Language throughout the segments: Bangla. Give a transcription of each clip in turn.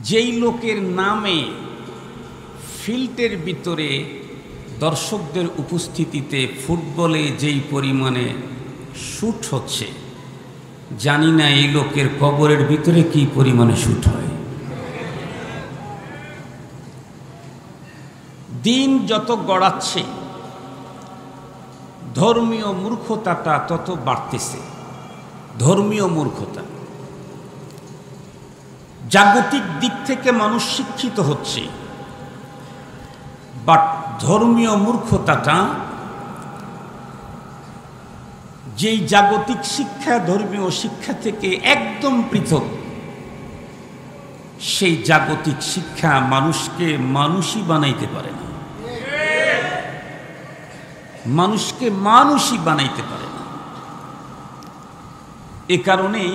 যেই লোকের নামে ফিল্ডের ভিতরে দর্শকদের উপস্থিতিতে ফুটবলে যেই পরিমাণে শুট হচ্ছে, জানি না এই লোকের কবরের ভিতরে কি পরিমাণে শুট হয়। দিন যত গড়াচ্ছে ধর্মীয় মূর্খতাটা তত বাড়তেছে। ধর্মীয় মূর্খতা, জাগতিক দিক থেকে মানুষ শিক্ষিত হচ্ছে, বাট ধর্মীয় মূর্খতাটা, যেই জাগতিক শিক্ষা ধর্মীয় শিক্ষা থেকে একদম পৃথক, সেই জাগতিক শিক্ষা মানুষকে মানুষই বানাইতে পারে না, মানুষকে মানুষই বানাইতে পারে না। এ কারণেই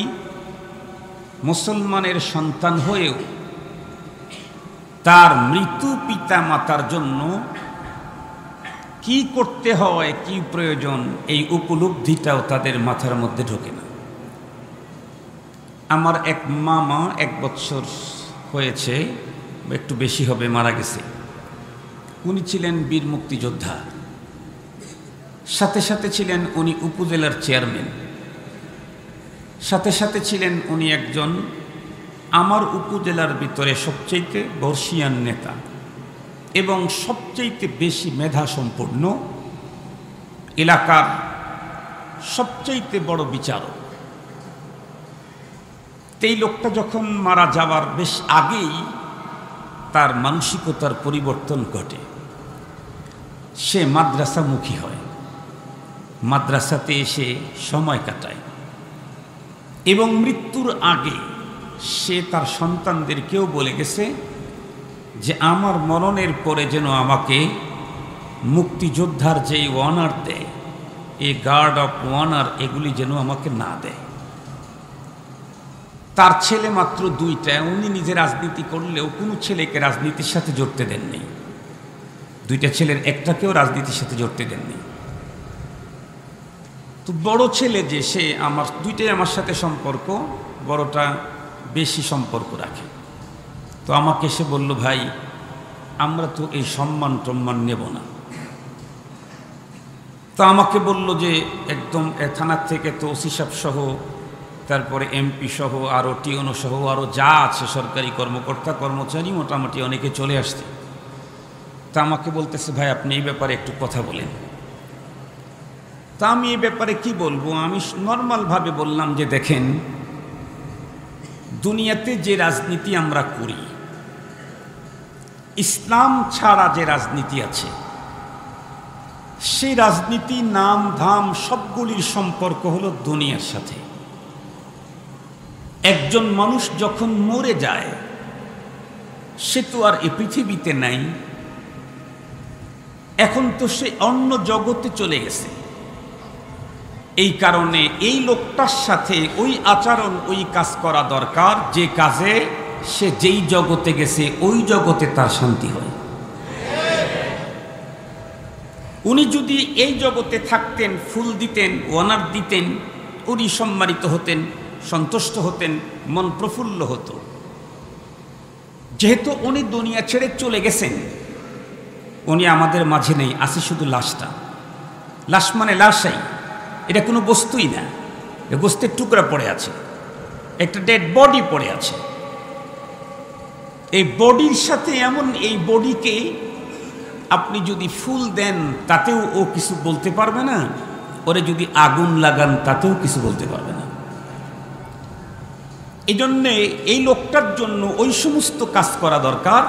মুসলমানের সন্তান হয়েও তার মৃত পিতা মাতার জন্য কি করতে হয়, কি প্রয়োজন, এই উপলব্ধিটাও তাদের মাথার মধ্যে ঢোকে না। আমার এক মামা 1 বছর হয়েছে, একটু বেশি হবে, মারা গেছে। উনি ছিলেন বীর মুক্তিযোদ্ধা, সাথে সাথে ছিলেন উনি উপজেলার চেয়ারম্যান, সাথে সাথে ছিলেন উনি একজন আমার উপজেলার ভিতরে সবচেয়ে বর্ষিয়ান নেতা এবং সবচেয়ে বেশি মেধা সম্পন্ন, এলাকার সবচেয়ে বড় বিচারক। এই লোকটা যখন মারা যাওয়ার বেশ আগেই তার মানসিকতার পরিবর্তন ঘটে। সে মাদ্রাসামুখী হয়, মাদ্রাসাতে এসে সময় কাটায় এবং মৃত্যুর আগে সে তার সন্তানদেরকেও বলে গেছে যে আমার মরণের পরে যেন আমাকে মুক্তিযোদ্ধার যেই অনার দেয়, এই গার্ড অফ অনার, এগুলি যেন আমাকে না দেয়। তার ছেলে মাত্র 2টা, উনি নিজে রাজনীতি করলেও কোনো ছেলেকে রাজনীতির সাথে জড়তে দেননি। 2টা ছেলের একটাকেও রাজনীতির সাথে জড়তে দেননি। তো বড় ছেলে যে, সে আমার 2টাই আমার সাথে সম্পর্ক, বড়টা বেশি সম্পর্ক রাখে। তো আমাকে সে বলল, ভাই আমরা তো এই সম্মান টম্মান নেব না। তো আমাকে বলল যে একদম থানার থেকে তো ওসি সাহেব সহ, তারপরে এমপি সহ, আরও টিওনো সহ, আরও যা আছে সরকারি কর্মকর্তা কর্মচারী মোটামুটি অনেকে চলে আসছে। তা আমাকে বলতেছে, ভাই আপনি এই ব্যাপারে একটু কথা বলেন। তা আমি এই ব্যাপারে কি বলবো, আমি নর্মালভাবে বললাম যে দেখেন, দুনিয়াতে যে রাজনীতি আমরা করি, ইসলাম ছাড়া যে রাজনীতি আছে, সেই রাজনীতি নাম ধাম সবগুলির সম্পর্ক হলো দুনিয়ার সাথে। একজন মানুষ যখন মরে যায়, সে তো আর এই পৃথিবীতে নাই, এখন তো সে অন্য জগতে চলে গেছে। এই কারণে এই লোকটার সাথে ওই আচরণ, ওই কাজ করা দরকার যে কাজে সে যেই জগতে গেছে ওই জগতে তার শান্তি হয়। উনি যদি এই জগতে থাকতেন, ফুল দিতেন, অনার দিতেন, উনি সম্মানিত হতেন, সন্তুষ্ট হতেন, মন প্রফুল্ল হতো। যেহেতু উনি দুনিয়া ছেড়ে চলে গেছেন, উনি আমাদের মাঝে নেই, আছে শুধু লাশটা। লাশ মানে লাশাই, এটা কোনো বস্তুই না, এ গোস্তের টুকরা পড়ে আছে, একটা ডেড বডি পড়ে আছে। এই বডির সাথে এমন, এই বডিকে আপনি যদি ফুল দেন তাতেও ও কিছু বলতে পারবে না, ওরে যদি আগুন লাগান তাতেও কিছু বলতে পারবে না। এই জন্যে এই লোকটার জন্য ওই সমস্ত কাজ করা দরকার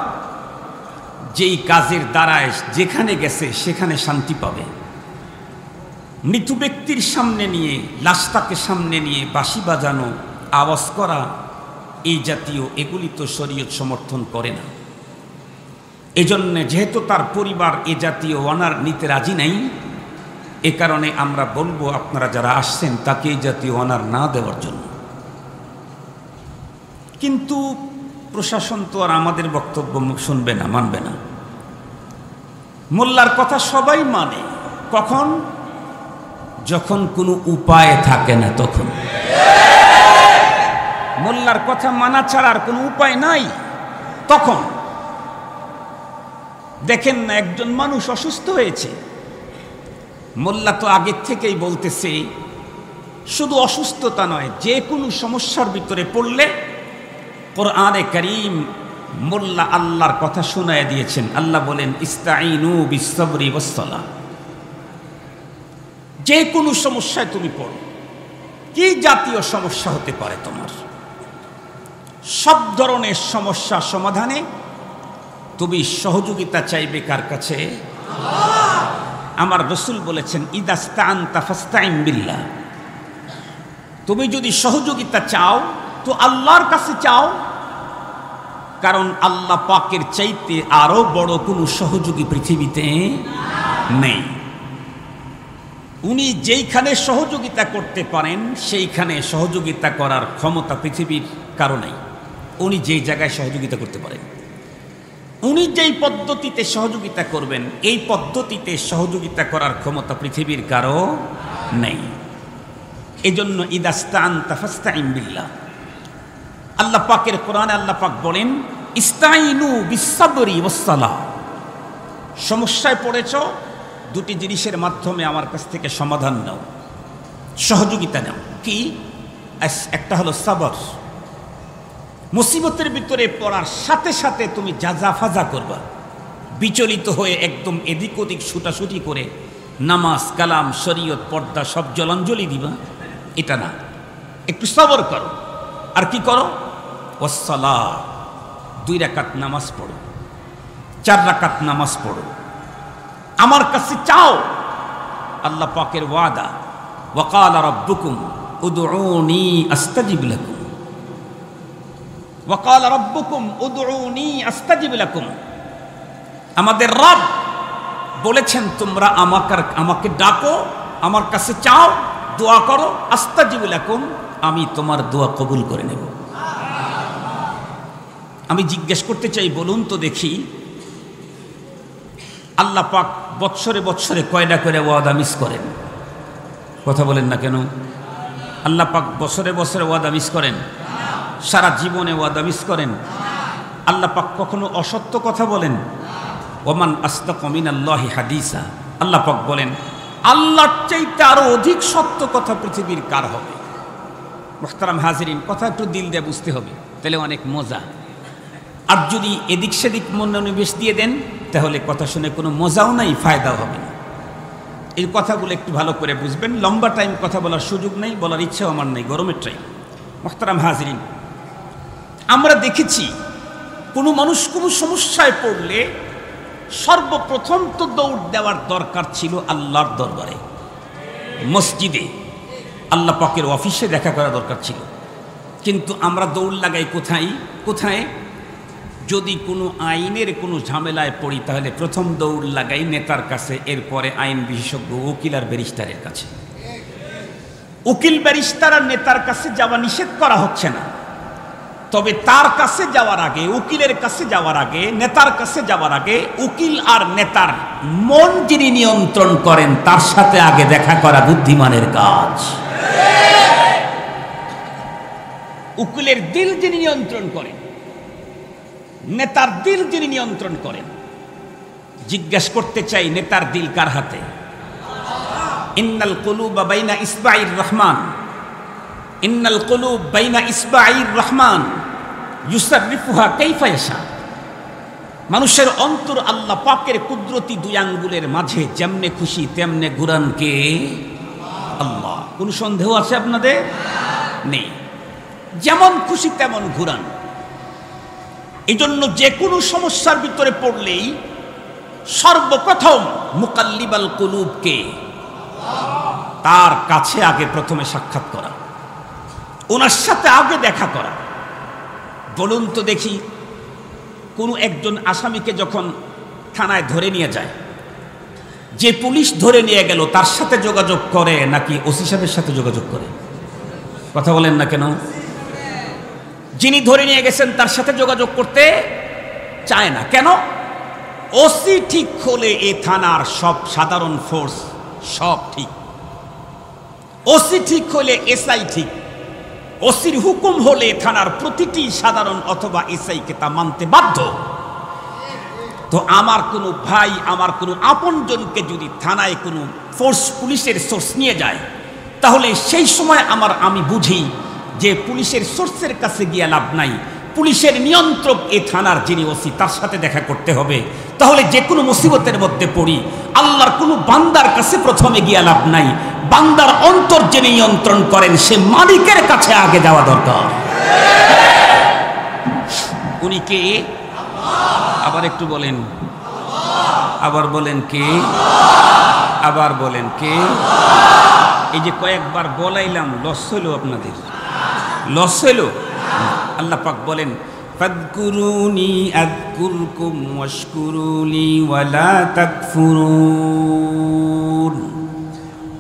যেই কাজের দ্বারায় যেখানে গেছে সেখানে শান্তি পাবে। মৃত ব্যক্তির সামনে নিয়ে, লাশটাকে সামনে নিয়ে বাঁশি বাজানো, আওয়াজ করা, এই জাতীয় এগুলি তো শরীয়ত সমর্থন করে না। এজন্য যেহেতু তার পরিবার এ জাতীয় অনার নিতে রাজি নাই, এ কারণে আমরা বলবো আপনারা যারা আসছেন তাকে এই জাতীয় অনার না দেওয়ার জন্য। কিন্তু প্রশাসন তো আর আমাদের বক্তব্য শুনবে না, মানবে না। মোল্লার কথা সবাই মানে, কখন? যখন কোনো উপায় থাকে না তখন। মোল্লার কথা মানা ছাড়া আর কোনো উপায় নাই। তখন দেখেন না একজন মানুষ অসুস্থ হয়েছে, মোল্লা তো আগের থেকেই বলতেছে শুধু অসুস্থতা নয়, যে কোনো সমস্যার ভিতরে পড়লে কোরআনে কারীম মোল্লা আল্লাহর কথা শোনায় দিয়েছেন। আল্লাহ বলেন ইস্তাঈনু বিসসবরি ওয়াসসালাহ। যে কোনো সমস্যায় তুমি পড়ো, কি জাতীয় সমস্যা হতে পারে তোমার, সব ধরনের সমস্যা সমাধানে তুমি সহযোগিতা চাইবে কার কাছে? আমার রাসূল বলেছেন ইদাস্তাআনতা ফাস্তাইন বিল্লাহ। তুমি যদি সহযোগিতা চাও তো আল্লাহর কাছে চাও, কারণ আল্লাহ পাকের চাইতে আরো বড় কোনো সহযোগী পৃথিবীতে নেই। উনি যেইখানে সহযোগিতা করতে পারেন সেইখানে সহযোগিতা করার ক্ষমতা পৃথিবীর কারো নাই। উনি যেই জায়গায় সহযোগিতা করতে পারেন, উনি যেই পদ্ধতিতে সহযোগিতা করবেন এই পদ্ধতিতে সহযোগিতা করার ক্ষমতা পৃথিবীর কারো নেই। এজন্য ইদাস্তাআনতা ফাস্তাইন বিল্লাহ। আল্লাহ পাকের কোরআনে আল্লাহ পাক বলেন ইস্তাঈনু বিসসবরি ওয়াসসালাহ। সমস্যায় পড়েছ, দুটি জিনিসের মাধ্যমে আমার কাছ থেকে সমাধান নাও, সহযোগিতা নাও। কি? একটা হলো সবর, মুসিবতের ভিতরে পড়ার সাথে সাথে তুমি জাজাফাজা করবা, বিচলিত হয়ে একদম এদিক ওদিক ছুটাছুটি করে নামাজ কালাম শরীয়ত পর্দা সব জলাঞ্জলি দিবা, এটা না। একটু সবর করো। আর কি করো? ওয়াসসালাহ, 2 রাকাত নামাজ পড়ো, 4 রাকাত নামাজ পড়ো, আমার কাছে চাও। আল্লাহ পাকের ওয়াদা ওয়াকালা রাব্বুকুম উদউনি আস্তাজিব লাকুম, ওয়াকালা রাব্বুকুম উদউনি আস্তাজিব লাকুম। আমাদের রব বলেছেন তোমরা আমাকে ডাকো, আমার কাছে চাও, দোয়া করো, আস্তাজিব লাকুম, আমি তোমার দোয়া কবুল করে নেব। আমি জিজ্ঞেস করতে চাই, বলুন তো দেখি, আল্লাহ পাক বৎসরে বৎসরে কয়টা করে ওয়াদা মিস করেন? কথা বলেন না কেন? আল্লাহ পাক বছরে বছরে ওয়াদা মিস করেন? সারা জীবনে ওয়াদা মিস করেন? আল্লাহ পাক কখনো অসত্য কথা বলেন? ওমান আসদাকু মিনাল্লাহি হাদিসা। আল্লাহ পাক বলেন আল্লাহর চাইতে আরো অধিক সত্য কথা পৃথিবীর কার হবে? মুহতারাম হাজিরিন, কথা একটু দিল দিয়ে বুঝতে হবে, তাহলে অনেক মজা। আর যদি এদিক সেদিক মনোনিবেশ দিয়ে দেন তাহলে কথা শুনে কোনো মজাও নাই, ফায়দাও হবে না। এই কথাগুলো একটু ভালো করে বুঝবেন। লম্বা টাইম কথা বলার সুযোগ নেই, বলার ইচ্ছাও আমার নেই, গরমের টাইম। মুহতারাম হাজিরিন, আমরা দেখেছি কোনো মানুষ কোনো সমস্যায় পড়লে সর্বপ্রথম তো দৌড় দেওয়ার দরকার ছিল আল্লাহর দরবারে, মসজিদে, আল্লাহ পাকের অফিসে দেখা করা দরকার ছিল। কিন্তু আমরা দৌড় লাগাই কোথায় কোথায়? যদি কোনো আইনের কোনো ঝামেলায় পড়ি তাহলে প্রথম দৌড় লাগাই নেতার কাছে, এরপরে আইন বিশেষজ্ঞ উকিল আর ব্যারিস্টারের কাছে। উকিল ব্যারিস্টার আর নেতার কাছে যাওয়া নিষেধ করা হচ্ছে না, তবে তার কাছে যাওয়ার আগে, উকিলের কাছে যাওয়ার আগে, নেতার কাছে যাওয়ার আগে উকিল আর নেতার মন যিনি নিয়ন্ত্রণ করেন তার সাথে আগে দেখা করা বুদ্ধিমানের কাজ। উকিলের দিল যিনি নিয়ন্ত্রণ করেন, নেতার দিল যিনি নিয়ন্ত্রণ করেন, জিজ্ঞেস করতে চাই নেতার দিল কার হাতে? ইন্নাল কুলুবা বাইনা ইসবাইর রহমান, ইন্নাল কুলুব বাইনা ইসবাইর রহমান ইউসাররিফুহা কাইফা ইয়াশা। মানুষের অন্তর আল্লাহ পাকের কুদরতি 2 আঙ্গুলের মাঝে, যেমনে খুশি তেমনে ঘুরান কে? আল্লাহ। কোনো সন্দেহ আছে আপনাদের? নেই, যেমন খুশি তেমন ঘুরান। এই জন্য যে কোনো সমস্যার ভিতরে পড়লেই সর্বপ্রথম মুকাল্লিবাল কুলুবকে, তার কাছে আগে প্রথমে সাক্ষাৎ করা, ওনার সাথে আগে দেখা করা। বলুন তো দেখি, কোনো একজন আসামিকে যখন থানায় ধরে নিয়ে যায়, যে পুলিশ ধরে নিয়ে গেল তার সাথে যোগাযোগ করে নাকি ওসি সাহেবের সাথে যোগাযোগ করে? কথা বলেন না কেন? যিনি ধরে নিয়ে গেছেন তার সাথে যোগাযোগ করতে চায় না। কেন? ওসি ঠিক হলে এ থানার সব সাধারণ ফোর্স সব ঠিক, ওসি ঠিক হলে এসআই ঠিক, ওসির হুকুম হলে থানার প্রতিটি সাধারণ অথবা এসআইকে তা মানতে বাধ্য। তো আমার কোনো ভাই, আমার কোনো আপনজনকে যদি থানায় কোনো ফোর্স, পুলিশের সোর্স নিয়ে যায়, তাহলে সেই সময় আমি বুঝি যে পুলিশের সোর্সের কাছে গিয়ে লাভ নাই, পুলিশের নিয়ন্ত্রক এ থানার যিনি ওসি তার সাথে দেখা করতে হবে। তাহলে যে কোনো মুসিবতের মধ্যে পড়ি, আল্লাহর কোনো বান্দার কাছে প্রথমে গিয়ে লাভ নাই, বান্দার অন্তর যিনি নিয়ন্ত্রণ করেন সে মালিকের কাছে আগে যাওয়া দরকার। উনি কে? আবার একটু বলেন, আবার বলেন কে? আবার বলেন কে? এই যে কয়েকবার বলাইলাম, লস হইল আপনাদের? লস হইল? আল্লাহ পাক বলেন, ফাযকুরুনি আযকুরকুম ওয়াশকুরুলি ওয়ালা তাকফুরুন।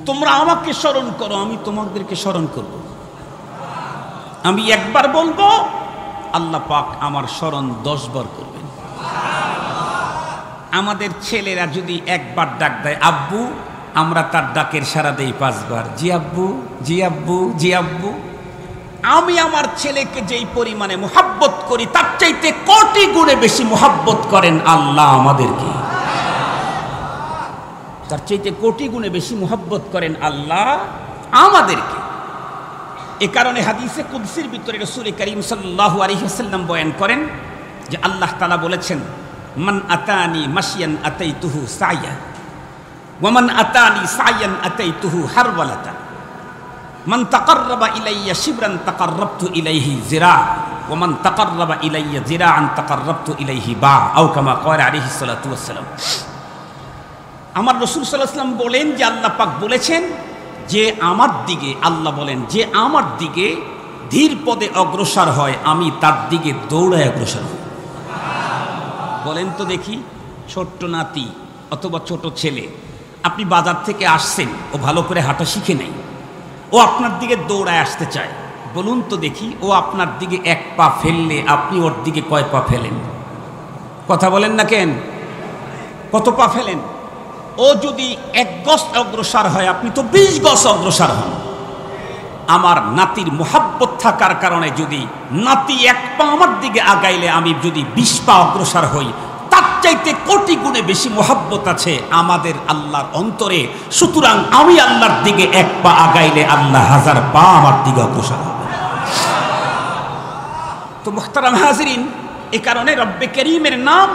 তোমরা আমাকে স্মরণ করো, আমি তোমাদেরকে স্মরণ করব। আমি একবার বলবো, আল্লাহ পাক আমার স্মরণ 10 বার করবেন। আমাদের ছেলেরা যদি একবার ডাক দেয় আব্বু, আমরা তার ডাকের সাড়া দেই 5 বার, জি আব্বু, জি আব্বু, জি আব্বু। আমি আমার ছেলেকে যেই পরিমাণে মুহাব্বত করি তার চাইতে কোটি গুণে বেশি মুহাব্বত করেন আল্লাহ আমাদেরকে। তার চাইতে কোটি গুণে বেশি মুহাব্বত করেন আল্লাহ আমাদেরকে। এ কারণে হাদিসে কুদসির ভিতরে রাসূল করিম সাল্লাল্লাহু আলাইহি ওয়াসাল্লাম বয়ান করেন যে আল্লাহ তাআলা বলেছেন, মান আতানি মাশিয়ান আতাইতুহু সাইয়া ওয়া মান আতানি সাইয়ান আতাইতুহু হারওয়ালাতা, মান তাকাররাবা ইলাইয়া শিবরান তাকাররাবতু ইলাইহি জিরা ওয়া মান তাকাররাবা ইলাইয়া জিরাআন তাকাররাবতু ইলাইহি বা, আও কামা ক্বালা আলাইহিস সালাতু ওয়াস সালাম। আমার রাসূল সাল্লাল্লাহু আলাইহি ওয়াসাল্লাম বলেন যে আল্লাহ পাক বলেছেন যে আমার দিকে, আল্লাহ বলেন যে আমার দিকে ধীর পদে অগ্রসর হয়, আমি তার দিকে দৌড়ায় অগ্রসর হই। বলেন তো দেখি, ছোট্ট নাতি অথবা ছোট ছেলে, আপনি বাজার থেকে আসছেন, ও ভালো করে হাঁটা শিখে নেই, ও আপনার দিকে দৌড়ায় আসতে চায়, বলুন তো দেখি, ও আপনার দিকে 1 পা ফেললে আপনি ওর দিকে কয় পা ফেলেন? কথা বলেন না কেন? কত পা ফেলেন? ও যদি 1 গজ অগ্রসর হয়, আপনি তো 20 গজ অগ্রসর হন। আমার নাতির মুহাব্বত থাকার কারণে যদি নাতি 1 পা আমার দিকে আগাইলে আমি যদি 20 পা অগ্রসর হই, তার চাইতে কোটি গুণে বেশি মুহাব্বত আছে আমাদের আল্লাহর অন্তরে। সুতরাং আমি আল্লাহর দিকে 1 পা আগাইলে আল্লাহ 1000 পা আমার দিকে অগ্রসর হবে। তো মুহতারাম হাজিরিন, এ কারণে রব্বে করিমের নাম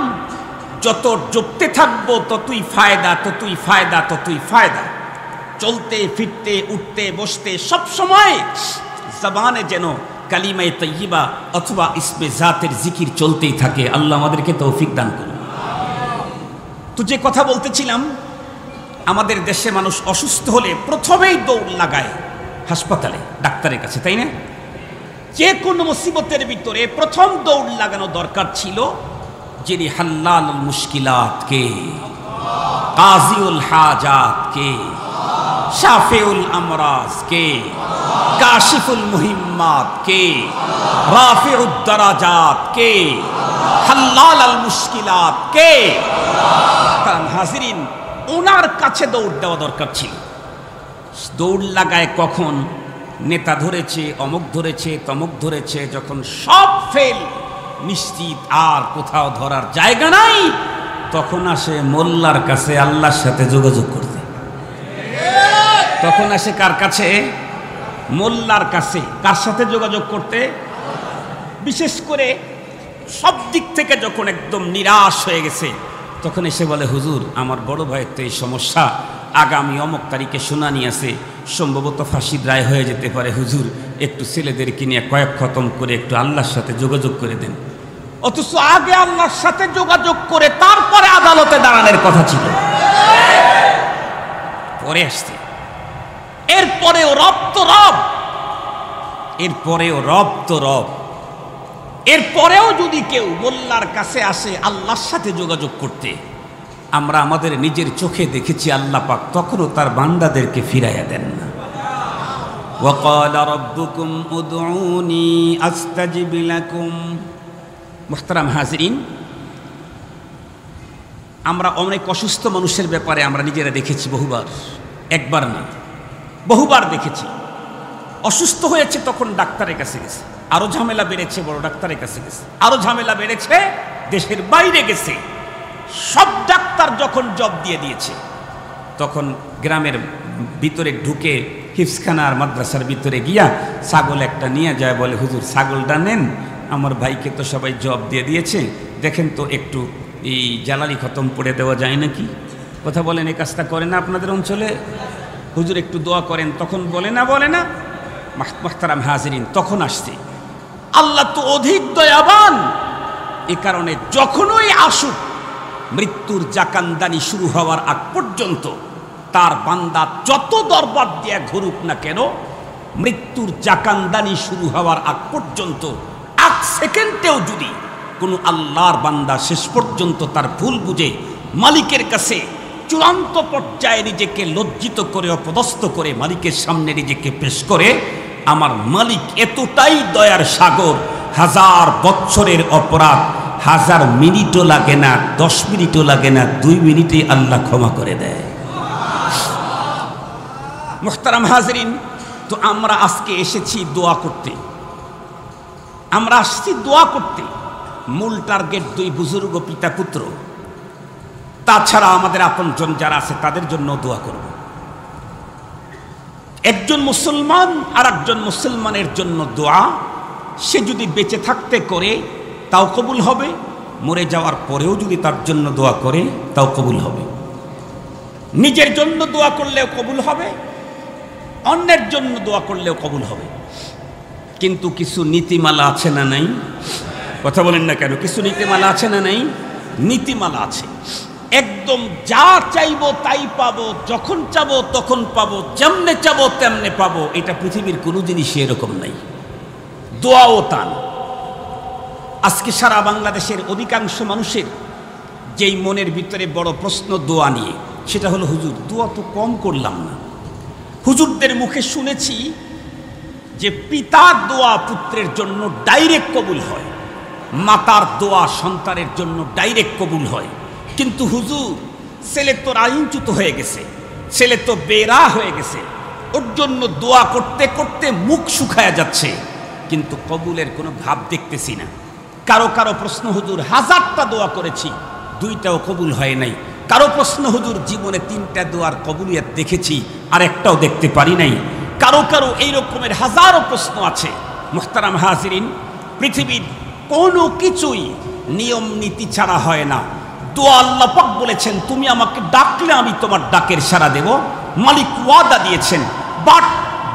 যত জপতে থাকবো ততই ফায়দা, ততই ফায়দা, ততই ফায়দা। চলতে ফিরতে উঠতে বসতে সব সময় জবানে যেন কালিমায়ে তাইয়্যিবা অথবা ইসমে জাতের জিকির চলতেই থাকে। আল্লাহ আমাদেরকে তৌফিক দান করুন। তো যে কথা বলতেছিলাম, আমাদের দেশে মানুষ অসুস্থ হলে প্রথমেই দৌড় লাগায় হাসপাতালে, ডাক্তারের কাছে, তাই না? যে কোনো মুসিবতের ভিতরে প্রথম দৌড় লাগানো দরকার ছিল যিনি হাল্লালুল মুশকিলাত কে, কাজিউল হাজাত কে, শাফিউল আমরাজ কে, কাশিফুল মুহিম্মাত কে, রাফিউদ দারাজাত কে, হাল্লালুল মুশকিলাত কে। কারণ হাজিরিন, ওনার কাছে দৌড় দেওয়া দরকার ছিল। দৌড় লাগায় কখন? নেতা ধরেছে, অমুক ধরেছে, তমুক ধরেছে, যখন সব ফেল, নিশ্চিত আর কোথাও ধরার জায়গা নাই, তখন আসে মোল্লার কাছে আল্লাহর সাথে যোগাযোগ করতে। তখন আসে কার কাছে? মোল্লার কাছে। কার সাথে যোগাযোগ করতে? বিশেষ করে সব দিক থেকে যখন একদম নিরাশ হয়ে গেছে, তখন এসে বলে, হুজুর আমার বড় ভাইয়ের তো এই সমস্যা, আগামী অমুক তারিখে শুনানি আছে, সম্ভবত ফাঁসির রায় হয়ে যেতে পারে, হুজুর একটু ছেলেদেরকে নিয়ে কয়েক খতম করে একটু আল্লাহর সাথে যোগাযোগ করে দেন। অথচ আগে আল্লাহর সাথে যোগাযোগ করে তারপরে আদালতে দাঁড়ানোর কথা ছিল, পরে আসছে। এরপরেও রব তো রব, এরপরেও রব তো রব, এরপরেও যদি কেউ মোল্লার কাছে আসে আল্লাহর সাথে যোগাযোগ করতে, আমরা আমাদের নিজের চোখে দেখেছি আল্লাহ পাক তখনও তার বান্দাদেরকে ফিরাইয়া দেন না। ওয়াকালা রাব্বুকুম উদউনি আস্তাজিব লাকুম। মুহতারাম হাজিরিন, আমরা অনেক অসুস্থ মানুষের ব্যাপারে আমরা নিজেরা দেখেছি বহুবার, একবার না বহুবার দেখেছি। অসুস্থ হয়েছে তখন ডাক্তারের কাছে গেছে, আরো ঝামেলা বেড়েছে, বড় ডাক্তারের কাছে গেছে, আরো ঝামেলা বেড়েছে, দেশের বাইরে গেছে। সব ডাক্তার যখন জব দিয়ে দিয়েছে, তখন গ্রামের ভিতরে ঢুকে হিফজখানার মাদ্রাসার ভিতরে গিয়া ছাগল একটা নিয়ে যায়, বলে হুজুর ছাগলটা নেন, আমার ভাইকে তো সবাই জব দিয়ে দিয়েছে, দেখেন তো একটু এই জ্বালানি খতম করে দেওয়া যায় নাকি? কথা বলেন, এই কাজটা করে না আপনাদের অঞ্চলে? হুজুর একটু দোয়া করেন। তখন বলে না মুহতারাম হাজিরিন, তখন আসছে আল্লাহ তো অধিক দয়াবান, এ কারণে যখনই আসুক মৃত্যুর জাকান্দানি শুরু হওয়ার আগ পর্যন্ত তার বান্দা যত দরবার দিয়ে ঘুরুক না কেন, মৃত্যুর জাকান্দানি শুরু হওয়ার আগ পর্যন্ত এক সেকেন্ডেও যদি কোনো আল্লাহর বান্দা শেষ পর্যন্ত তার ভুল বুঝে মালিকের কাছে চূড়ান্ত পর্যায়ে নিজেকে লজ্জিত করে অপদস্থ করে মালিকের সামনে নিজেকে পেশ করে, আমার মালিক এতটাই দয়ার সাগর, 1000 বছরের অপরাধ 1000 মিনিটও লাগে না, 10 মিনিটও লাগে না, 2 মিনিটেই আল্লাহ ক্ষমা করে দেয়। মুহতারাম হাজরিন, তো আমরা আজকে এসেছি দোয়া করতে, আমরা আসছি দোয়া করতে। মূল টার্গেট 2 বুজুর্গ পিতা পুত্র, তাছাড়া আমাদের আপনজন যারা আছে তাদের জন্য দোয়া করব। একজন মুসলমান আর একজন মুসলমানের জন্য দোয়া, সে যদি বেঁচে থাকতে করে তাও কবুল হবে, মরে যাওয়ার পরেও যদি তার জন্য দোয়া করে তাও কবুল হবে। নিজের জন্য দোয়া করলেও কবুল হবে, অন্যের জন্য দোয়া করলেও কবুল হবে। কিন্তু কিছু নীতিমালা আছে না নাই? কথা বলেন না কেন? কিছু নীতিমালা আছে না নাই? নীতিমালা আছে। একদম যা চাইবো তাই পাবো, যখন চাবো তখন পাবো, যেমনে চাবো তেমনে পাবো, এটা পৃথিবীর কোনো জিনিসই এরকম নাই। দোয়াও তান। আজকে সারা বাংলাদেশের অধিকাংশ মানুষের যেই মনের ভিতরে বড় প্রশ্ন দোয়া নিয়ে, সেটা হলো হুজুর দোয়া তো কম করলাম না। হুজুরদের মুখে শুনেছি যে পিতার দোয়া পুত্রের জন্য ডাইরেক্ট কবুল হয়, মাতার দোয়া সন্তানের জন্য ডাইরেক্ট কবুল হয়। কিন্তু হুজুর ছেলে তো রাইনচ্যুত হয়ে গেছে, ছেলে তো বেরা হয়ে গেছে, ওর জন্য দোয়া করতে করতে মুখ শুকায়া যাচ্ছে, কিন্তু কবুলের কোনো ভাব দেখতেছি না। কারো কারো প্রশ্ন হুজুর 1000টা দোয়া করেছি, 2টাও কবুল হয় নাই। কারো প্রশ্ন হুজুর জীবনে 3টা দোয়ার কবুলিয়ত দেখেছি, আর একটাও দেখতে পারি নাই। কারো কারো এই রকমের হাজারো প্রশ্ন আছে। মুহতারাম হাজিরিন, পৃথিবীর কোনো কিছুই নিয়ম নীতি ছাড়া হয় না। দোয়া আল্লাহ পাক বলেছেন, তুমি আমাকে ডাকলে আমি তোমার ডাকের সাড়া দেব। মালিক ওয়াদা দিয়েছেন, বাট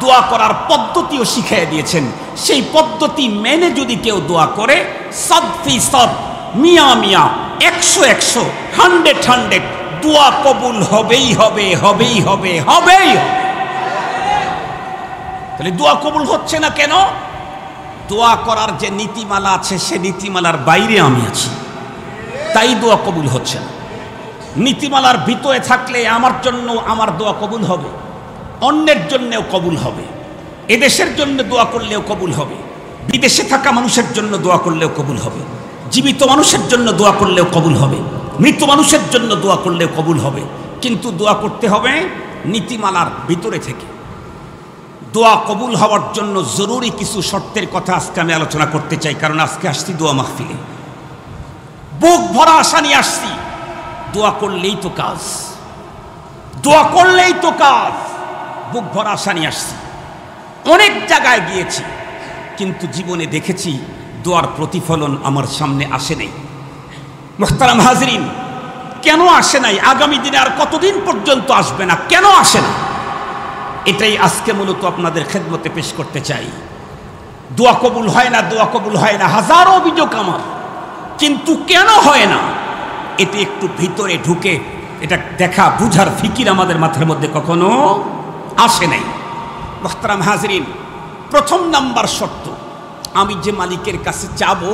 দোয়া করার পদ্ধতিও শিখিয়ে দিয়েছেন। সেই পদ্ধতি মেনে যদি কেউ দোয়া করে, সাদফি সাদ, মিয়া মিয়া, 100 100 দোয়া কবুল হবেই হবে, হবেই হবে, হবেই হবে। তাহলে দোয়া কবুল হচ্ছে না কেন? দোয়া করার যে নীতিমালা আছে সে নীতিমালার বাইরে আমি আছি, তাই দোয়া কবুল হচ্ছে না। নীতিমালার ভিতরে থাকলে আমার জন্য আমার দোয়া কবুল হবে, অন্যের জন্যও কবুল হবে। এদেশের জন্য দোয়া করলেও কবুল হবে, বিদেশে থাকা মানুষের জন্য দোয়া করলেও কবুল হবে, জীবিত মানুষের জন্য দোয়া করলেও কবুল হবে, মৃত মানুষের জন্য দোয়া করলেও কবুল হবে। কিন্তু দোয়া করতে হবে নীতিমালার ভিতরে থেকে। দোয়া কবুল হওয়ার জন্য জরুরি কিছু শর্তের কথা আজকে আমি আলোচনা করতে চাই, কারণ আজকে আসছি দোয়া মাহফিলে, বুক ভরা আশা নিয়ে আসছি। দোয়া করলেই তো কাজ, দোয়া করলেই তো কাজ। বুক ভরা আশা নিয়ে আসছি, অনেক জায়গায় গিয়েছি, কিন্তু জীবনে দেখেছি দোয়ার প্রতিফলন আমার সামনে আসে নাই। মুহতারাম হাজরিন, কেন আসে নাই? আগামী দিনে আর কতদিন পর্যন্ত আসবে না? কেন আসে না? এটাই আজকে মূলত আপনাদের খেদমতে পেশ করতে চাই। দোয়া কবুল হয় না, দোয়া কবুল হয় না, হাজারো অভিযোগ আমার, কিন্তু কেন হয় না? এতে একটু ভিতরে ঢুকে এটা দেখা বুঝার ফিকির আমাদের মাথার মধ্যে কখনো আসে নাই। মুহতারাম হাজরিন, প্রথম নাম্বার শর্ত, আমি যে মালিকের কাছে চাবো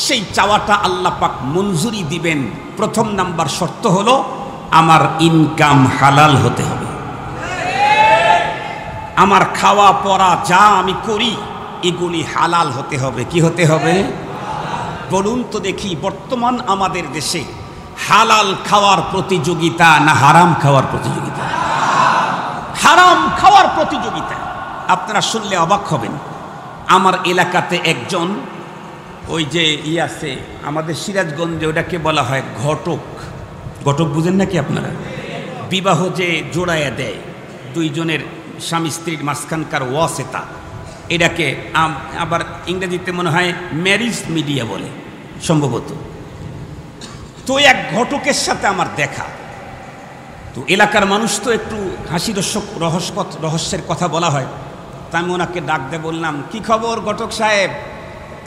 সেই চাওয়াটা আল্লাহ পাক মঞ্জুরি দিবেন। প্রথম নাম্বার শর্ত হলো আমার ইনকাম হালাল হতে হবে। আমার খাওয়া পরা যা আমি করি এগুলি হালাল হতে হবে। কি হতে হবে? বলুন তো দেখি, বর্তমান আমাদের দেশে হালাল খাওয়ার প্রতিযোগিতা না হারাম খাওয়ার প্রতিযোগিতা? হারাম খাওয়ার প্রতিযোগিতা। আপনারা শুনলে অবাক হবেন। আমার এলাকাতে একজন ওই যে আছে আমাদের সিরাজগঞ্জে ওটাকে বলা হয় ঘটক। ঘটক বুঝেন নাকি আপনারা? বিবাহ যে জোড়ায়া দেয় দুইজনের স্বামী স্ত্রীর মাঝখানকার ওয়াসেতা, এটাকে আবার ইংরেজিতে মনে হয় ম্যারিজ মিডিয়া বলে সম্ভবত। তো এক ঘটকের সাথে আমার দেখা। তো এলাকার মানুষ তো একটু হাসি রহস্যের কথা বলা হয়। তা আমি ওনাকে ডাক দিয়ে বললাম, কি খবর ঘটক সাহেব?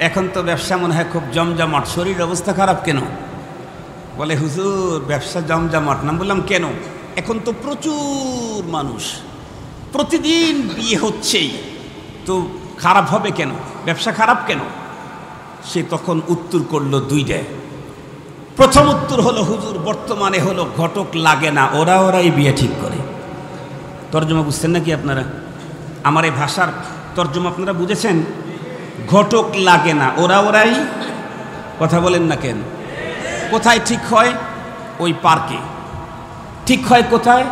এখন তো ব্যবসা মনে হয় খুব জমজমাট, শরীর অবস্থা খারাপ কেন? বলে হুজুর ব্যবসা জমজমাট না। বললাম কেন? এখন তো প্রচুর মানুষ, প্রতিদিন বিয়ে হচ্ছেই, তো খারাপ হবে কেন? ব্যবসা খারাপ কেন? সে তখন উত্তর করলো দুইটায়। প্রথম উত্তর হলো, হুজুর বর্তমানে হলো ঘটক লাগে না, ওরাই বিয়ে ঠিক করে। তর্জমা বুঝছেন নাকি আপনারা? আমার এই ভাষার তর্জমা আপনারা বুঝেছেন? ঘটক লাগে না, ওরাই। কথা বলেন না কেন? কোথায় ঠিক হয়? ওই পার্কে। ঠিক হয় কোথায়?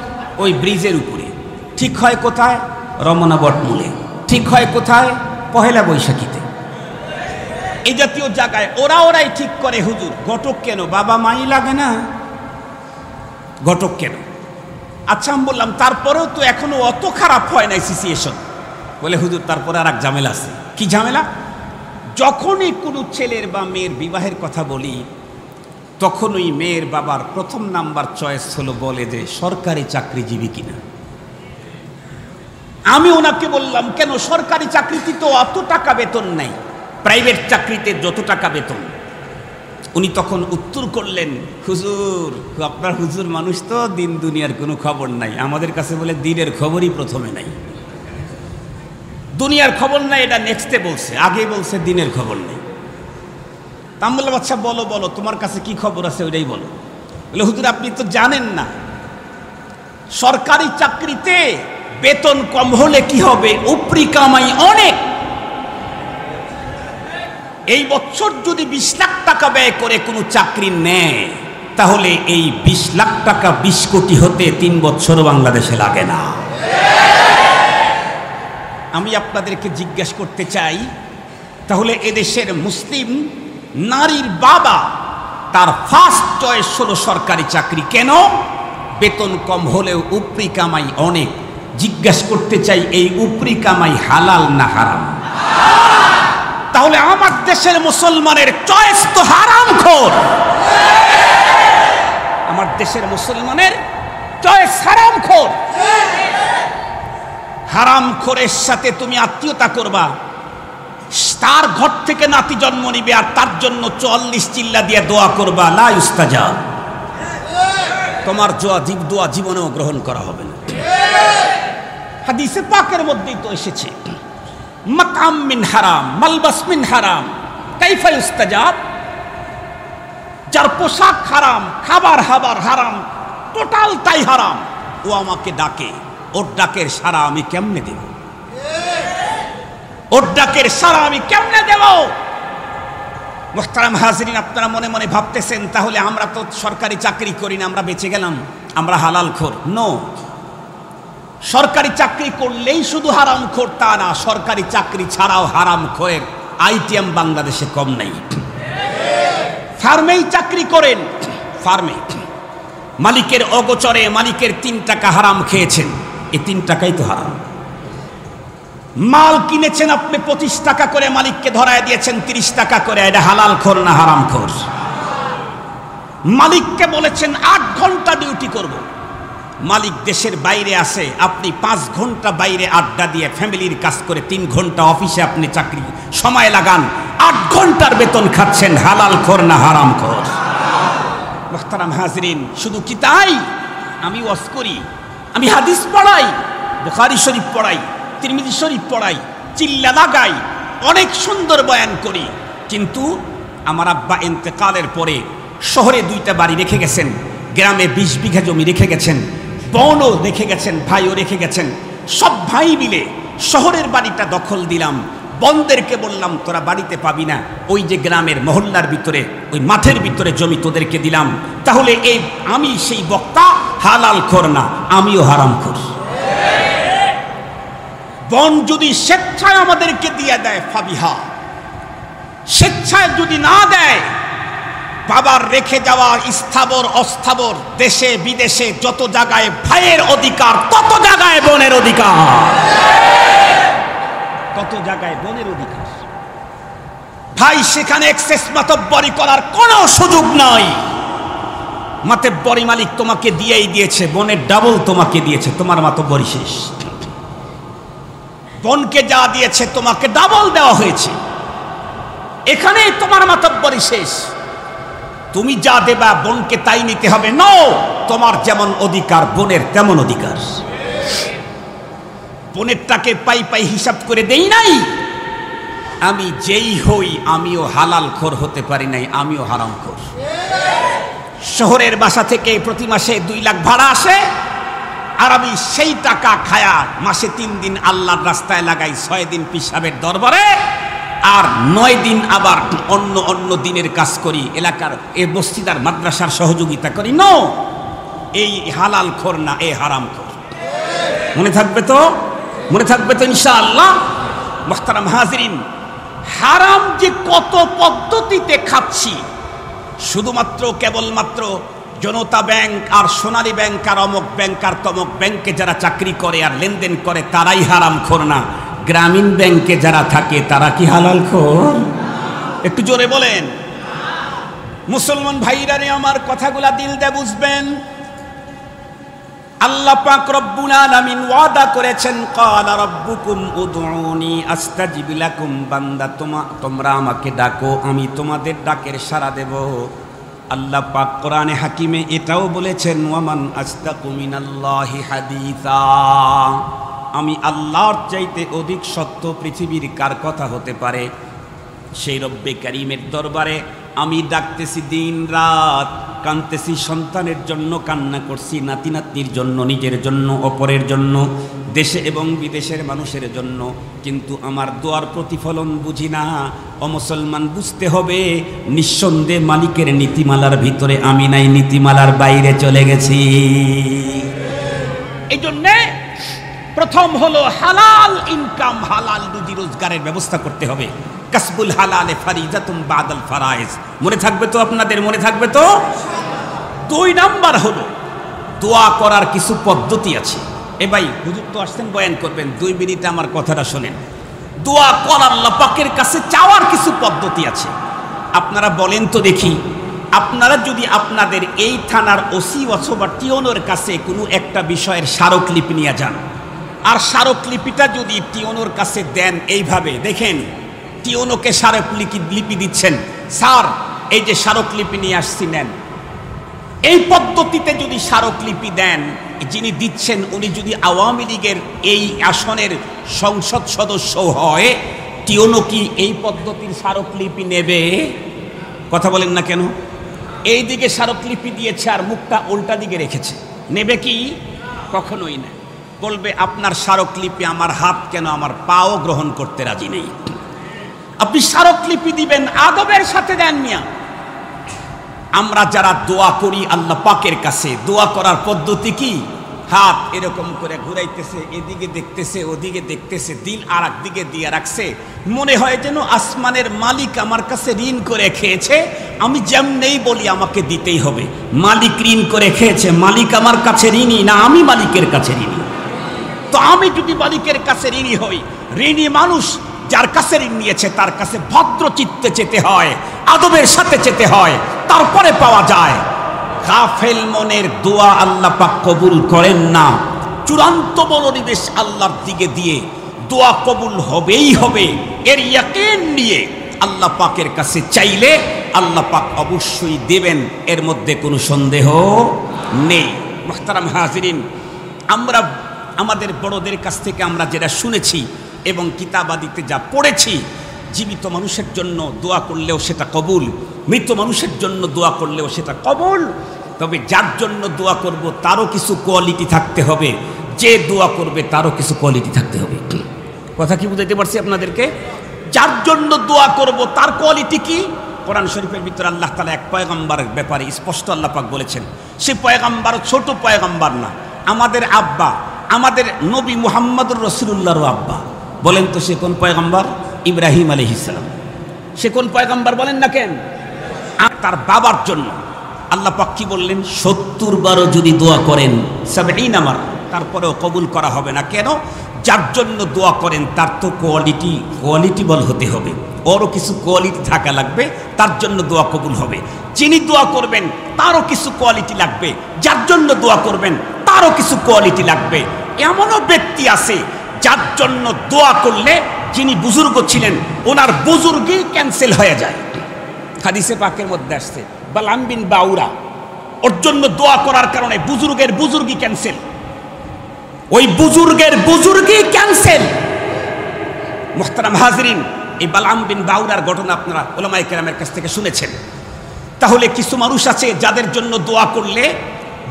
ওই ব্রিজের উপরে। ঠিক হয় কোথায়? রমনা বটমূলে। ঠিক হয় কোথায়? পহেলা বৈশাখীতে। এই জাতীয় জায়গায় ওরাই ঠিক করে। হুজুর ঘটক কেন? বাবা মাই লাগে না, ঘটক কেন? আচ্ছা আমি বললাম তারপরেও তো এখনো অত খারাপ হয় নাই সিচুয়েশন। বলে হুজুর তারপরে আর এক ঝামেলা আছে। কি ঝামেলা? যখনই কোনো ছেলের বা মেয়ের বিবাহের কথা বলি, তখন ওই মেয়ের বাবার প্রথম নাম্বার চয়েস হলো, বলে যে সরকারি চাকরিজীবী কিনা। আমি ওনাকে বললাম, কেন? সরকারি চাকরিতে তো অত টাকা বেতন নাই, প্রাইভেট চাকরিতে যত টাকা বেতন। উনি তখন উত্তর করলেন, হুজুর আপনার হুজুর মানুষ তো দিন দুনিয়ার কোনো খবর নাই, আমাদের কাছে বলে দিনের খবরই প্রথমে নাই। দুনিয়ার খবর নাই এটা নেক্সটে বলছে, আগে বলছে দিনের খবর নেই। তা আমি বললাম আচ্ছা বলো তোমার কাছে কি খবর আছে ওইটাই বলো। বলে হুজুর আপনি তো জানেন না, সরকারি চাকরিতে বেতন কম হলে কি হবে? উপরি কামাই অনেক। এই বছর যদি 20 লাখ টাকা ব্যয় করে কোনো চাকরি নেয়, তাহলে এই 20 লাখ টাকা 20 কোটি হতে 3 বছর বাংলাদেশে লাগে না। আমি আপনাদেরকে জিজ্ঞেস করতে চাই, তাহলে এদেশের মুসলিম নারীর বাবা তার ফার্স্ট চয়েস হলো সরকারি চাকরি, কেন? বেতন কম হলেও উপরি কামাই অনেক। জিজ্ঞেস করতে চাই, এই উপরি কামাই হালাল না হারাম? তাহলে আমার দেশের মুসলমানের চয়েস তো হারামখোর। আমার দেশের মুসলমানের চয়েস হারামখোর। হারামখোরের সাথে তুমি আত্মীয়তা করবা, তার ঘর থেকে নাতি জন্ম নিবে, আর তার জন্য 44 চিল্লা দিয়ে দোয়া করবা, লা ইস্তাজাব। তোমার দোয়া জীবনেও গ্রহণ করা হবে না। হাদিসে পাকের মধ্যেই তো এসেছে, মাতআম মিন হারাম মালবাস মিন হারাম কাইফা ইস্তাজাব। যার পোশাক হারাম, খাবার হারাম, টোটাল তাই হারাম, ও আমাকে ডাকে, ওর ডাকের সাড়া আমি কেমনে দেব? ওর ডাকের সাড়া আমি কেমনে দেব? মুহতারাম হাজিরিন, আপনারা মনে মনে ভাবতেছেন তাহলে আমরা তো সরকারি চাকরি করি না, আমরা বেঁচে গেলাম, আমরা হালালখোর। নো, সরকারি চাকরি করলেই শুধু হারামখোর তা না, সরকারি চাকরি ছাড়াও হারামখোরের আইটেম বাংলাদেশে কম নাই। ফার্মেই চাকরি করেন, ফার্মে মালিকের অগোচরে মালিকের 3 টাকা হারাম খেয়েছেন, এই 3 টাকাই তো হারাম। মাল কিনেছেন আপনি 25 টাকা করে, মালিককে ধরায় দিয়েছেন 30 টাকা করে, এটা হালালখোর না হারামখোর? মালিককে বলেছেন 8 ঘন্টা ডিউটি করব, মালিক দেশের বাইরে আছে, আপনি 5 ঘন্টা বাইরে আড্ডা দিয়ে ফ্যামিলির কাজ করে 3 ঘন্টা অফিসে আপনি চাকরি সময় লাগান, 8 ঘন্টার বেতন খাচ্ছেন, হালালখোর না হারামখোর? মুহতারাম হাজিরিন, শুধু কি তাই? আমি ওয়াজ করি, আমি হাদিস পড়াই, বুখারী শরীফ পড়াই, তিরমিজি শরীফ পড়াই, চিল্লা লাগাই, অনেক সুন্দর বয়ান করি, কিন্তু আমার আব্বা ইন্তেকালের পরে শহরে 2টা বাড়ি রেখে গেছেন, গ্রামে 20 বিঘা জমি রেখে গেছেন, বোনও রেখে গেছেন, ভাইও রেখে গেছেন। সব ভাই মিলে শহরের বাড়িটা দখল দিলাম, বোনদেরকে বললাম তোরা বাড়িতে পাবি না, ওই যে গ্রামের মহল্লার ভিতরে ওই মাঠের ভিতরে জমি তোদেরকে দিলাম। তাহলে এই আমি সেই বক্তা হালালখোর না, আমিও হারামখোর? বন যদি স্বেচ্ছায় আমাদেরকে দিয়ে দেয় ফাবিহা, স্বেচ্ছায় যদি না দেয়, বাবার রেখে যাওয়া স্থাবর অস্থাবর দেশে বিদেশে যত জায়গায় ভাইয়ের অধিকার, তত জায়গায় বোনের অধিকার, তত জায়গায় বোনের অধিকার। ভাই সেখানে এক্সেস মাতব্বরি করার কোনো সুযোগ নাই। মাতব্বরি মালিক তোমাকে দিয়েই দিয়েছে, বোনের ডাবল তোমাকে দিয়েছে, তোমার মাতব্বরি শেষ। বোনকে যা দিয়েছে তোমাকে ডাবল দেওয়া হয়েছে, এখানেই তোমার মাতব্বরি শেষ। তুমি যা দেবা বোনকে তাই নিতে হবে। নো, তোমার যেমন অধিকার বোনের তেমন অধিকার। বোনেরটাকে পাই পাই হিসাব করে দেই নাই। আমি যেই হই আমিও হালাল খোর হতে পারি নাই, আমিও হারাম খোর। শহরের বাসা থেকে প্রতি মাসে 2 লাখ ভাড়া আসে, আর আমি সেই টাকা খায়া মাসে 3 দিন আল্লাহর রাস্তায় লাগাই, 6 দিন পিসাবের দরবারে, আর 9 দিন আবার অন্য অন্য দিনের কাজ করি, এলাকার এই মসজিদার মাদ্রাসার সহযোগিতা করি। নো, এই হালাল খোর না, এই হারাম খোর। মনে থাকবে তো, মনে থাকবে তো ইনশাআল্লাহ। মুহতারাম হাজিরিন, হারাম যে কত পদ্ধতিতে খাচ্ছি, শুধুমাত্র কেবলমাত্র জনতা ব্যাংক আর সোনালী ব্যাংক আর অমক ব্যাংক আর তমক ব্যাংকে যারা চাকরি করে আর লেনদেন করে তারাই হারাম খোর না, গ্রামীণ ব্যাংকে যারা থাকে তারা কি হালাল খোর? একটু জোরে বলেন। মুসলমান ভাইরা রে, আমার কথাগুলা দিল দিয়ে বুঝবেন। আল্লাহ পাক রব্বুল আলামিন ওয়াদা করেছেন, ক্বালা রাব্বুকুম উদউনি আস্তাজিব লাকুম। বান্দা তোমরা আমাকে ডাকো, আমি তোমাদের ডাকের সাড়া দেব। আল্লাহ পাক কোরআনে হাকিমে এটাও বলেছেন, ওয়ামান আস্তাকু মিনাল্লাহি হাদিসা। আমি আল্লাহর চাইতে অধিক সত্য পৃথিবীর কার কথা হতে পারে? সেই রব্বে কারীমের দরবারে আমি ডাকতেছি দিন রাত, কাঁদতেছি সন্তানের জন্য, কান্না করছি নাতি নাতনির জন্য, নিজের জন্য, অপরের জন্য, দেশে এবং বিদেশের মানুষের জন্য, কিন্তু আমার দোয়ার প্রতিফলন বুঝি না। অমুসলমান, বুঝতে হবে নিঃসন্দেহে মালিকের নীতিমালার ভিতরে আমি নাই, নীতিমালার বাইরে চলে গেছি। এই জন্যে প্রথম হলো হালাল ইনকাম, হালাল রুজি রোজগারের ব্যবস্থা করতে হবে। কাসবুল হালালে ফারিজাতুম বাদাল ফারায়েজ। মনে থাকবে তো আপনাদের? মনে থাকবে তো? 2 নাম্বার হলো দোয়া করার কিছু পদ্ধতি আছে। এ ভাই, হুজুর তো আসছেন বয়ান করবেন, 2 মিনিটে আমার কথাটা শোনেন। দোয়া করার, আল্লাহ পাকের কাছে চাওয়ার কিছু পদ্ধতি আছে। আপনারা বলেন তো দেখি, আপনারা যদি আপনাদের এই থানার ওসি অথবা টিওনোর কাছে কোনো একটা বিষয়ের স্মারকলিপি নিয়ে যান, আর স্মারকলিপিটা যদি টিওনোর কাছে দেন, এইভাবে দেখেন টিওনোকে স্মারকলিপি দিচ্ছেন, স্যার এই যে স্মারকলিপি নিয়ে আসছি নেন। এই পদ্ধতিতে যদি স্মারকলিপি দেন, যিনি দিচ্ছেন উনি যদি আওয়ামী লীগের এই আসনের সংসদ সদস্য হয়, টিওনো কি এই পদ্ধতির স্মারকলিপি নেবে? কথা বলেন না কেন? এই দিকে স্মারকলিপি দিয়েছে আর মুখটা উল্টা দিকে রেখেছে, নেবে কি? কখনোই না। বলবে আপনার স্মারকলিপি আমার হাত কেন, আমার পাও গ্রহণ করতে রাজি নেই। আপনি স্মারকলিপি দিবেন, আদবের সাথে দেন মিয়া। আমরা যারা দোয়া করি আল্লাহ পাকের কাছে, দোয়া করার পদ্ধতি কি? হাত এরকম করে ঘুরাইতেছে, এদিকে দেখতেছে, ওদিকে দেখতেছে, দিল আর এক দিকে দিয়ে রাখছে, মনে হয় যেন আসমানের মালিক আমার কাছে ঋণ করে খেয়েছে, আমি যেমনেই বলি আমাকে দিতেই হবে। মালিক ঋণ করে খেয়েছে, মালিক আমার কাছে ঋণী না, আমি মালিকের কাছে ঋণী। তো আমি যদি মালিকের কাছে ঋণী হই, ঋণী মানুষ যার কাছে ঋণ নিয়েছে তার কাছে ভদ্র চিত্তে যেতে হয়, আদবের সাথে যেতে হয়, তারপরে পাওয়া যায়। গাফেল মনের দোয়া আল্লাহ পাক কবুল করেন না। চূড়ান্ত মনোনিবেশ আল্লাহর দিকে দিয়ে দোয়া কবুল হবেই হবে, এর ইয়াকিন নিয়ে আল্লাহ পাকের কাছে চাইলে আল্লাহ পাক অবশ্যই দেবেন, এর মধ্যে কোনো সন্দেহ নেই। মুহতারাম হাজিরিন, আমরা আমাদের বড়দের কাছ থেকে আমরা যেটা শুনেছি এবং কিতাবাদিতে যা পড়েছি, জীবিত মানুষের জন্য দোয়া করলেও সেটা কবুল, মৃত মানুষের জন্য দোয়া করলেও সেটা কবুল। তবে যার জন্য দোয়া করব তারও কিছু কোয়ালিটি থাকতে হবে, যে দোয়া করবে তারও কিছু কোয়ালিটি থাকতে হবে। কথা কি বুঝাইতে পারছি আপনাদেরকে? যার জন্য দোয়া করব তার কোয়ালিটি কি? কোরআন শরীফের ভিতরে আল্লাহ তাআলা এক পয়গম্বরের ব্যাপারে স্পষ্ট আল্লাহ পাক বলেছেন, সে পয়গম্বর ছোট পয়গম্বর না, আমাদের আব্বা, আমাদের নবী মুহাম্মদুর রাসূলুল্লাহর আব্বা, বলেন তো সে কোন পয়গম্বর? ইব্রাহিম আলাইহিস সালাম। সে কোন পয়গম্বর বলেন না কেন? তার বাবার জন্য আল্লাহ পাক কি বললেন? 70 বারও যদি দোয়া করেন, 70 আমার, তারপরেও কবুল করা হবে না। কেন? যার জন্য দোয়া করেন তার তো কোয়ালিটিবল হতে হবে, ওরও কিছু কোয়ালিটি থাকা লাগবে, তার জন্য দোয়া কবুল হবে। যিনি দোয়া করবেন তারও কিছু কোয়ালিটি লাগবে, যার জন্য দোয়া করবেন তারও কিছু কোয়ালিটি লাগবে। এমনও ব্যক্তি আছে যার জন্য দোয়া করলে, যিনি বুজুর্গ ছিলেন ওনার বুজুর্গই ক্যান্সেল হয়ে যায়। হাদিসে পাকের মধ্যে আসছে বালাম বিন বাউরা, ওর জন্য দোয়া করার কারণে বুজুর্গের বুজুর্গই ক্যান্সেল, ওই বুজুর্গের বুজুর্গই ক্যান্সেল। মুহতারাম হাজরিন, এই বালাম বিন বাউরার ঘটনা আপনারা উলামায়ে কেরামের কাছ থেকে শুনেছেন। তাহলে কিছু মানুষ আছে যাদের জন্য দোয়া করলে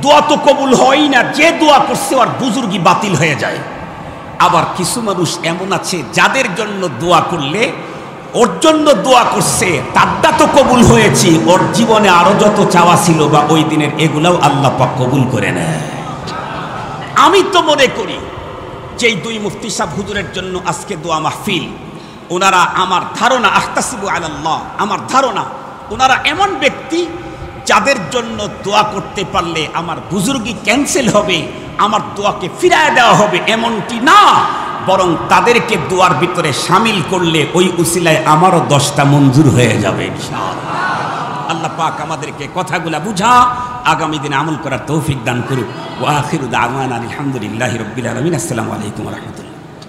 দোয়া তো কবুল হয় না, যে দোয়া করছে ওর বুজুর্গই বাতিল হয়ে যায়। আবার কিছু মানুষ এমন আছে যাদের জন্য দোয়া করলে, ওর জন্য দোয়া করছে তারটা তো কবুল হয়েছে, ওর জীবনে আরো যত চাওয়া ছিল বা ওই দিনের এগুলাও আল্লাহ পাক কবুল করে নেয়। আমি তো মনে করি যে এই দুই মুফতি সাহেব হুজুরের জন্য আজকে দোয়া মাহফিল, ওনারা আমার ধারণা, আহতাসিবু আলাল্লাহ, আমার ধারণা ওনারা এমন ব্যক্তি যাদের জন্য দোয়া করতে পারলে আমার বুজুর্গি ক্যান্সেল হবে, আমার দোয়াকে ফিরায় দেওয়া হবে, এমনটি না, বরং তাদেরকে দোয়ার ভিতরে শামিল করলে ওই উসিলায় আমারও 10টা মঞ্জুর হয়ে যাবে ইনশাআল্লাহ। আল্লাহ পাক আমাদেরকে কথাগুলা বুঝা আগামী দিনে আমল করার তৌফিক দান করুক। ওয়া আখিরু দাওয়ানা আলহামদুলিল্লাহি রাব্বিল আলামিন। আসসালামু আলাইকুম ওয়া রাহমাতুল্লাহ।